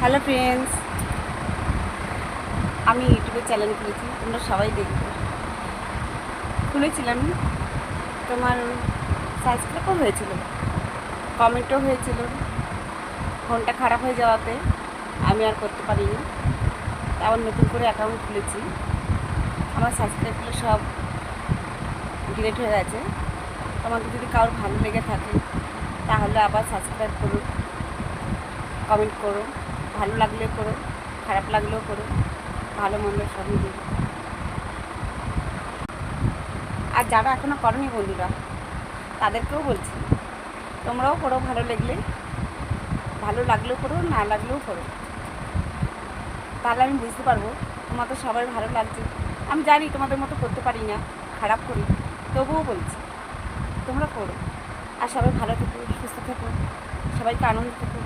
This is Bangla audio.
হ্যালো ফ্রেন্ডস, আমি ইউটিউবে চ্যানেল খুলেছি, তোমরা সবাই দেখবে। খুলেছিলাম, তোমার সাবস্ক্রাইবও হয়েছিল, কমেন্টও হয়েছিল। ফোনটা খারাপ হয়ে যাওয়াতে আমি আর করতে পারিনি। আবার নতুন করে অ্যাকাউন্ট খুলেছি। আমার সাবস্ক্রাইবগুলো সব ডিলিট হয়ে গেছে। তোমাকে যদি কারোর ভালো লেগে থাকে তাহলে আবার সাবস্ক্রাইব করো, কমেন্ট করো, ভালো লাগলেও করো, খারাপ লাগলেও করো, ভালো মন্দ সবই দিই। আর যারা এখনও করনি বন্ধুরা, তাদেরকেও বলছি তোমরাও করো। ভালো লাগলেও করো, না লাগলেও করো। তাহলে আমি বুঝতে পারবো তোমাদের সবাই ভালো লাগছে। আমি জানি তোমাদের মতো করতে পারি না, খারাপ করি, তবুও বলছি তোমরা করো। আর সবাই ভালো থেকো, সুস্থ থেকো, সবাইকে আনন্দ থেকো।